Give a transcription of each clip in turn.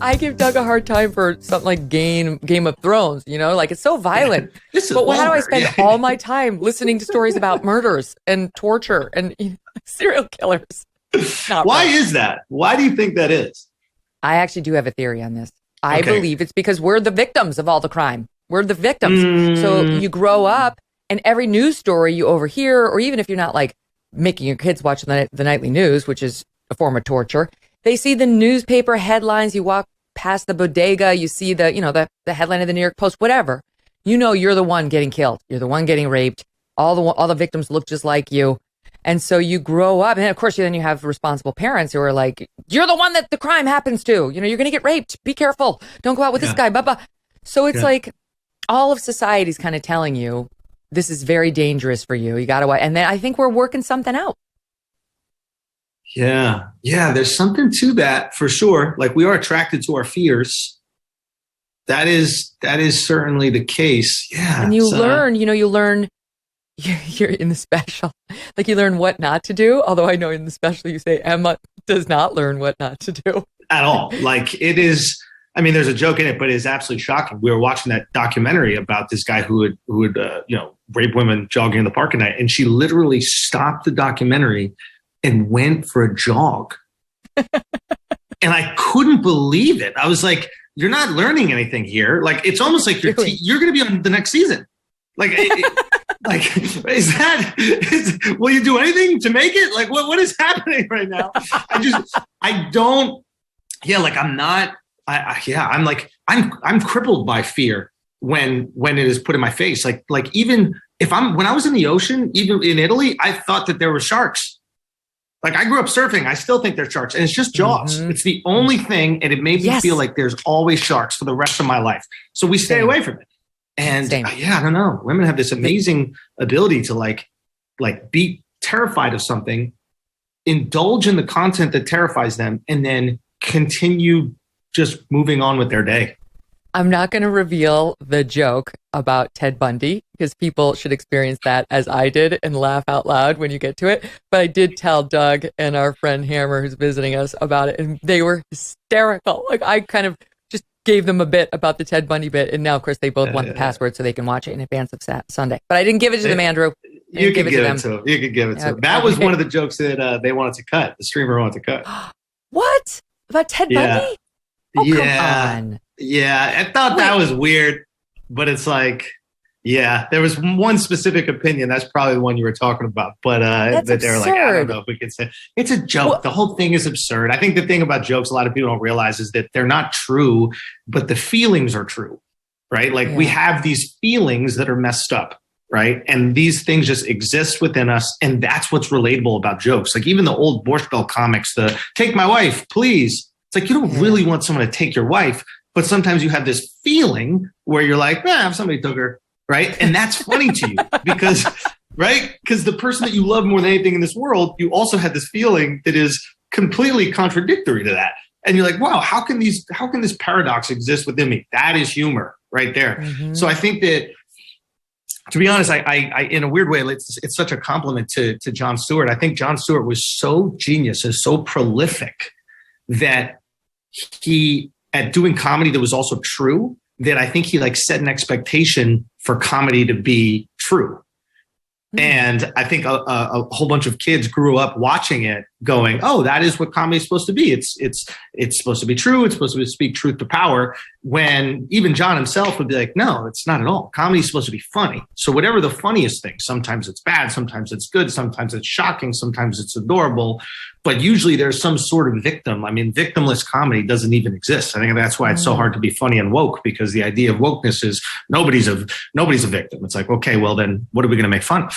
I give Doug a hard time for something like Game of Thrones, like it's so violent. But how do I spend all my time listening to stories about murders and torture and serial killers? Why is that? Why do you think that is? I actually do have a theory on this. I believe it's because we're the victims of all the crime. We're the victims. So you grow up and every news story you overhear, or even if you're not like making your kids watch the nightly news, which is a form of torture, they see the newspaper headlines. You walk past the bodega, you see the headline of the New York Post, whatever. You're the one getting killed. You're the one getting raped. All the victims look just like you. And so you grow up, and of course, then you have responsible parents who are like, you're the one that the crime happens to. You're going to get raped. Be careful. Don't go out with this guy. Blah, blah. So it's like all of society's kind of telling you this is very dangerous for you. You got to watch. And then I think we're working something out. Yeah. Yeah. There's something to that for sure. Like we are attracted to our fears. That is certainly the case. Yeah. And you learn, you're in the special, like you learn what not to do. Although I know in the special you say Emma does not learn what not to do at all. Like it is, there's a joke in it, but it is absolutely shocking. We were watching that documentary about this guy who would rape women jogging in the park at night. And she literally stopped the documentary and went for a jog. And I couldn't believe it. I was like, you're not learning anything here. Like, it's almost like you're going to be on the next season. Like, will you do anything to make it? Like, what is happening right now? I'm crippled by fear when it is put in my face. Like even when I was in the ocean, even in Italy, I thought that there were sharks. Like I grew up surfing. I still think there's sharks and it's just Jaws. Mm-hmm. It's the only thing. And it made me feel like there's always sharks for the rest of my life. So we stay away from it. And I don't know. Women have this amazing ability to like be terrified of something, indulge in the content that terrifies them, and then continue just moving on with their day. I'm not going to reveal the joke about Ted Bundy because people should experience that as I did and laugh out loud when you get to it. But I did tell Doug and our friend Hammer, who's visiting us, about it, and they were hysterical. Like I kind of just gave them a bit about the Ted Bundy bit, and now, of course, they both want the password so they can watch it in advance of Sunday. But I didn't give it to them, Andrew. You could give it to them. You could give it to them. That was one of the jokes that they wanted to cut. The streamer wanted to cut. What? About Ted Bundy? Oh, come on. Yeah, I thought that was weird, but it's like, there was one specific opinion. That's probably the one you were talking about. But that they were like, I don't know if we could say it's a joke. Well, the whole thing is absurd. I think the thing about jokes a lot of people don't realize is that they're not true, but the feelings are true, right? Like we have these feelings that are messed up, right? And these things just exist within us. And that's what's relatable about jokes. Like even the old Borscht Belt comics, the take my wife, please. It's like, you don't really want someone to take your wife. But sometimes you have this feeling where you're like, if somebody took her, right? And that's funny to you because, right? Because the person that you love more than anything in this world, you also had this feeling that is completely contradictory to that. And you're like, wow, how can this paradox exist within me? That is humor right there. Mm-hmm. So I think that, to be honest, I in a weird way, it's such a compliment to Jon Stewart. I think Jon Stewart was so genius and so prolific that he, at doing comedy that was also true, that I think he set an expectation for comedy to be true. Mm-hmm. And I think a whole bunch of kids grew up watching it going, oh, that is what comedy is supposed to be. It's supposed to be true. It's supposed to speak truth to power. When even John himself would be like, no, it's not at all. Comedy is supposed to be funny. So whatever the funniest thing, sometimes it's bad, sometimes it's good, sometimes it's shocking, sometimes it's adorable. But usually there's some sort of victim. Victimless comedy doesn't even exist. I think that's why it's so hard to be funny and woke, because the idea of wokeness is nobody's a victim. It's like, okay, well then what are we going to make fun of?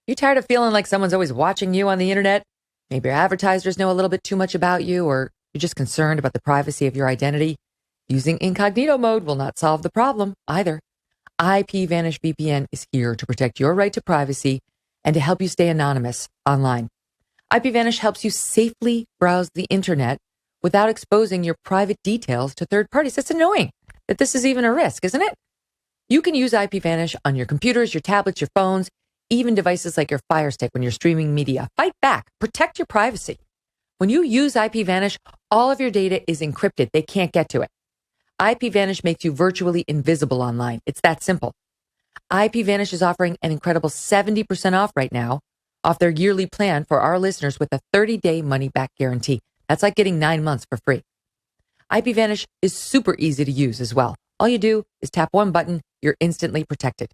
You tired of feeling like someone's always watching you on the internet? Maybe your advertisers know a little bit too much about you, or you're just concerned about the privacy of your identity. Using incognito mode will not solve the problem either. IPVanish VPN is here to protect your right to privacy and to help you stay anonymous online. IPVanish helps you safely browse the internet without exposing your private details to third parties. It's annoying that this is even a risk, isn't it? You can use IPVanish on your computers, your tablets, your phones, even devices like your Fire Stick when you're streaming media. Fight back. Protect your privacy. When you use IPVanish, All of your data is encrypted. They can't get to it. IPVanish makes you virtually invisible online. It's that simple. IPVanish is offering an incredible 70% off right now off their yearly plan for our listeners with a 30-day money-back guarantee. That's like getting 9 months for free. IPVanish is super easy to use as well. All you do is tap one button. You're instantly protected.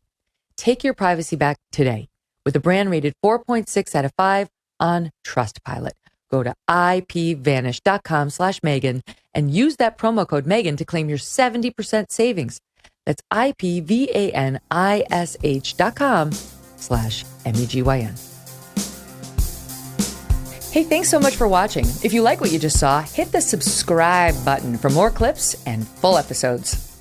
Take your privacy back today with a brand rated 4.6 out of 5 on Trustpilot. Go to ipvanish.com/Megyn and use that promo code Megyn to claim your 70% savings. That's ipvanish.com/MEGYN. Hey, thanks so much for watching. If you like what you just saw, hit the subscribe button for more clips and full episodes.